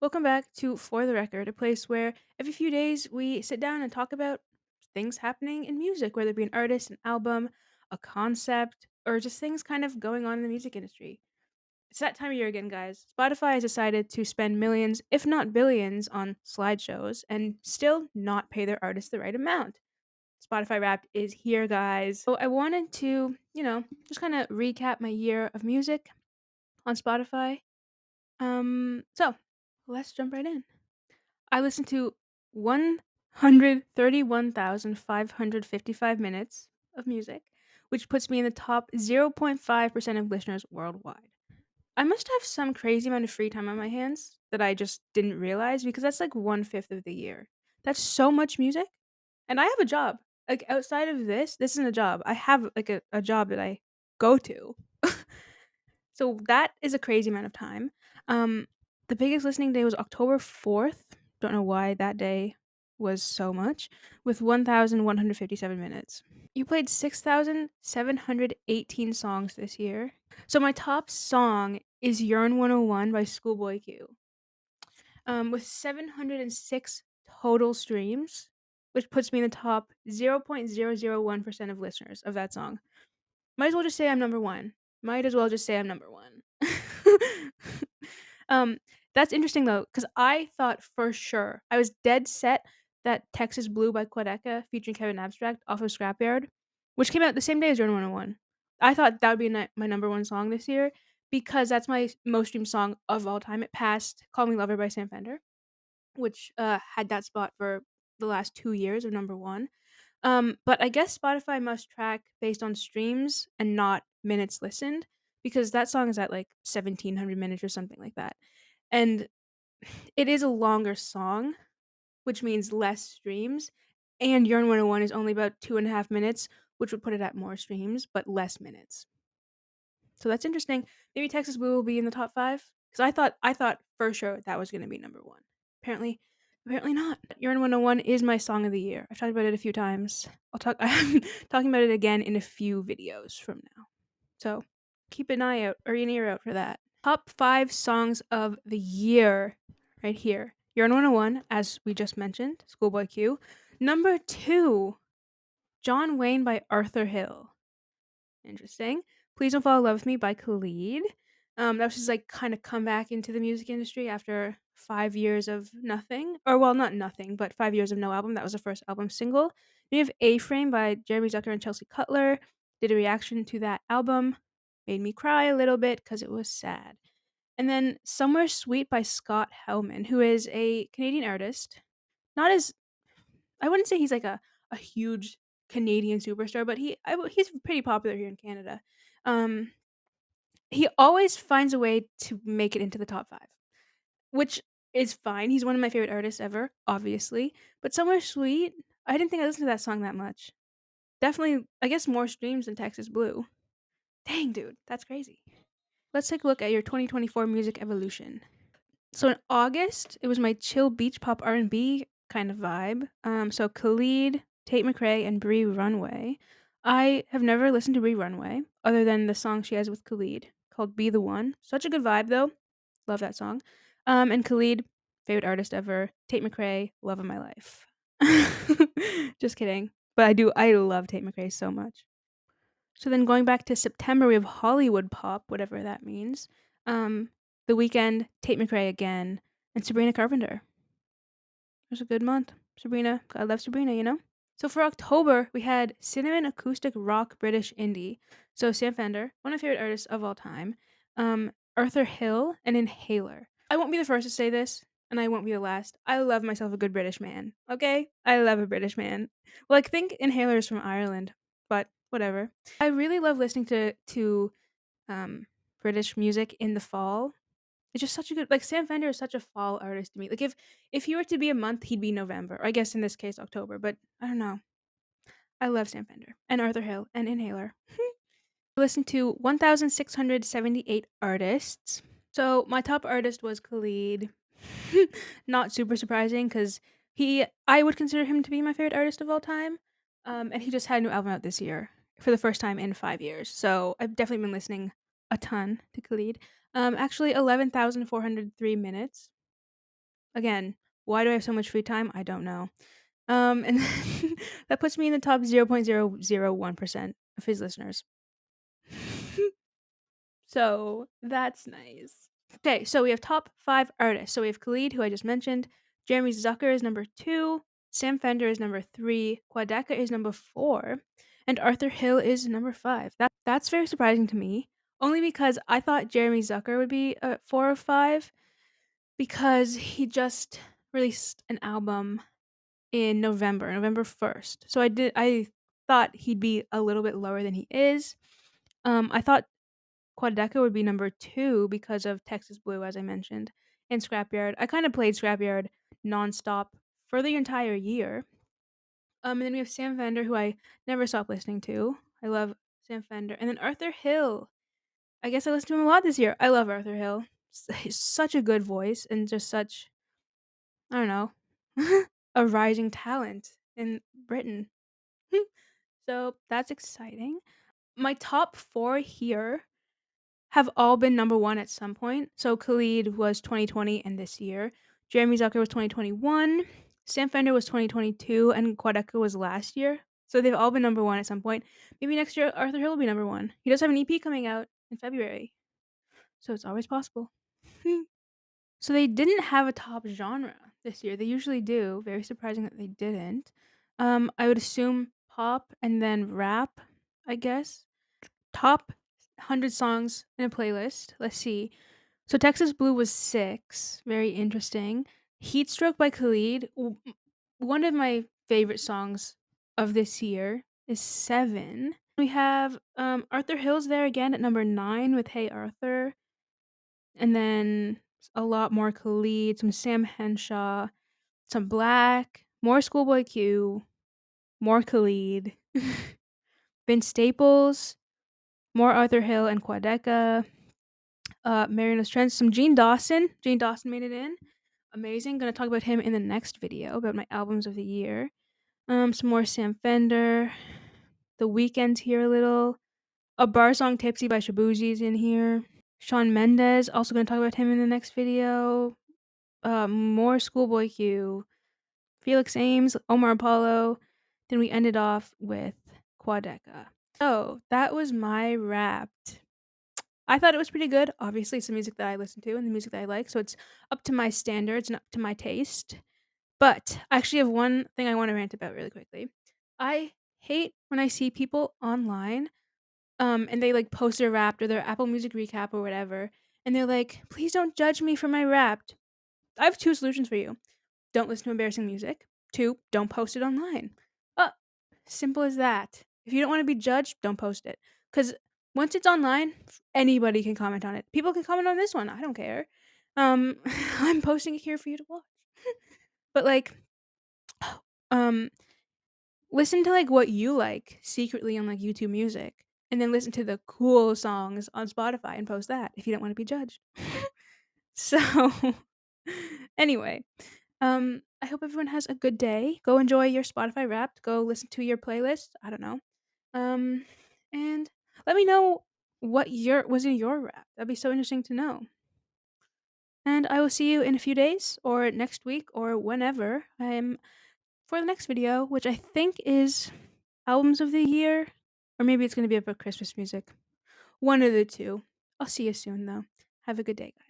Welcome back to For the Record, a place where every few days we sit down and talk about things happening in music, whether it be an artist, an album, a concept, or just things kind of going on in the music industry. It's that time of year again, guys. Spotify has decided to spend millions, if not billions, on slideshows and still not pay their artists the right amount. Spotify Wrapped is here, guys. So I wanted to, just kind of recap my year of music on Spotify. So let's jump right in. I listened to 131,555 minutes of music, which puts me in the top 0.5% of listeners worldwide. I must have some crazy amount of free time on my hands that I just didn't realize because that's like one fifth of the year. That's so much music. And I have a job. Like outside of this isn't a job. I have like a job that I go to. So that is a crazy amount of time. Um, the biggest listening day was October 4th. Don't know why that day was so much, with 1,157 minutes. You played 6,718 songs this year. So my top song is Yearn 101 by Schoolboy Q, with 706 total streams, which puts me in the top 0.001% of listeners of that song. Might as well just say I'm number 1. Might as well just say I'm number 1. Um, that's interesting though, because I thought for sure, I was dead set that Texas Blue by Quedeca featuring Kevin Abstract off of Scrapyard, which came out the same day as Journey 101. I thought that would be my number 1 song this year because that's my most streamed song of all time. It passed Call Me Lover by Sam Fender, which, had that spot for the last 2 years of number 1. But I guess Spotify must track based on streams and not minutes listened because that song is at like 1,700 minutes or something like that. And it is a longer song, which means less streams. And Yearn 101 is only about 2.5 minutes, which would put it at more streams, but less minutes. So that's interesting. Maybe Texas Blue will be in the top 5 because I thought for sure that was going to be number 1. Apparently, apparently not. Yearn 101 is my song of the year. I've talked about it a few times. I'm talking about it again in a few videos from now. So keep an eye out or an ear out for that. Top 5 songs of the year right here. Yearn 101, as we just mentioned, Schoolboy Q. Number 2, John Wayne by Arthur Hill. Interesting. Please Don't Fall in Love with Me by Khalid. That was his like kind of comeback into the music industry after 5 years of nothing. Or well, not nothing, but 5 years of no album. That was the first album single. Then you have A Frame by Jeremy Zucker and Chelsea Cutler. Did a reaction to that album. Made me cry a little bit because it was sad. And then Somewhere Sweet by Scott Hellman, who is a Canadian artist. Not as I wouldn't say he's like a huge Canadian superstar, but he's pretty popular here in Canada. Um, he always finds a way to make it into the top 5, which is fine. He's one of my favorite artists ever, obviously. But Somewhere Sweet, I didn't think I listened to that song that much. Definitely, I guess more streams than Texas Blue. Dang, dude, that's crazy. Let's take a look at your 2024 music evolution. So in August, it was my chill beach pop R&B kind of vibe. So Khalid, Tate McRae, and Brie Runway. I have never listened to Brie Runway other than the song she has with Khalid called "Be the One." Such a good vibe though. Love that song. And Khalid, favorite artist ever. Tate McRae, love of my life. Just kidding. But I love Tate McRae so much. So then going back to September, we have Hollywood pop, whatever that means. Um, The Weeknd, Tate McRae again, and Sabrina Carpenter. It was a good month. Sabrina, I love Sabrina, you know? So for October, we had Cinnamon Acoustic Rock British Indie. So Sam Fender, one of my favorite artists of all time. Arthur Hill, and Inhaler. I won't be the first to say this, and I won't be the last. I love myself a good British man, okay? I love a British man. Well, I think Inhaler is from Ireland, but whatever. I really love listening to um, British music in the fall. It's just such a good like Sam Fender is such a fall artist to me. Like if he were to be a month, he'd be November. Or I guess in this case October, but I don't know. I love Sam Fender and Arthur Hill and Inhaler. I listened to 1,678 artists. So my top artist was Khalid. Not super surprising because I would consider him to be my favorite artist of all time. And he just had a new album out this year for the first time in 5 years. So I've definitely been listening a ton to Khalid. Actually, 11,403 minutes. Again, why do I have so much free time? I don't know. And then that puts me in the top 0.001% of his listeners. So that's nice. Okay, so we have top 5 artists. So we have Khalid, who I just mentioned. Jeremy Zucker is number 2. Sam Fender is number 3. Quadeca is number 4. And Arthur Hill is number 5. That's very surprising to me, only because I thought Jeremy Zucker would be 4 or 5 because he just released an album in November 1st. So I thought he'd be a little bit lower than he is. I thought Quadeca would be number 2 because of Texas Blue, as I mentioned, and Scrapyard. I kinda played Scrapyard nonstop for the entire year. And then we have Sam Fender, who I never stopped listening to. I love Sam Fender. And then Arthur Hill. I guess I listened to him a lot this year. I love Arthur Hill. He's such a good voice and just such, I don't know, a rising talent in Britain. So that's exciting. My top 4 here have all been number 1 at some point. So Khalid was 2020 and this year. Jeremy Zucker was 2021. Sam Fender was 2022, and Quadeca was last year. So they've all been number 1 at some point. Maybe next year Arthur Hill will be number 1. He does have an EP coming out in February, so it's always possible. So they didn't have a top genre this year. They usually do. Very surprising that they didn't. I would assume pop and then rap, I guess. Top 100 songs in a playlist. Let's see. So Texas Blue was 6. Very interesting. Heatstroke by Khalid, one of my favorite songs of this year, is 7. We have Arthur Hill's there again at number 9 with Hey Arthur. And then a lot more Khalid, some Sam Henshaw, some Black, more Schoolboy Q, more Khalid, Vince Staples, more Arthur Hill and Quadeca, Mariana's Trench, some Gene Dawson. Gene Dawson made it in. Amazing. Gonna talk about him in the next video about my albums of the year. Some more Sam Fender. The Weeknd's here a little. A bar song Tipsy by Shabuzi's in here. Shawn Mendes, also gonna talk about him in the next video. More Schoolboy Q, Felix Ames, Omar Apollo. Then we ended off with Quadeca. So that was my Wrapped. I thought it was pretty good. Obviously, it's the music that I listen to and the music that I like, so it's up to my standards and up to my taste. But I actually have one thing I want to rant about really quickly. I hate when I see people online, and they like post their Wrapped or their Apple Music recap or whatever, and they're like, "Please don't judge me for my Wrapped." I have 2 solutions for you. Don't listen to embarrassing music. 2, don't post it online. Uh, Simple as that. If you don't wanna be judged, don't post it. Because once it's online, anybody can comment on it. People can comment on this one, I don't care. I'm posting it here for you to watch. But, like, um, listen to, like, what you like secretly on, like, YouTube Music, and then listen to the cool songs on Spotify and post that if you don't wanna be judged. So, anyway, I hope everyone has a good day. Go enjoy your Spotify Wrapped. Go listen to your playlist. I don't know. Um, and let me know what your was in your Wrap. That'd be so interesting to know. And I will see you in a few days or next week or whenever I'm for the next video, which I think is albums of the year, or maybe it's going to be about Christmas music. One of the two. I'll see you soon though. Have a good day, guys.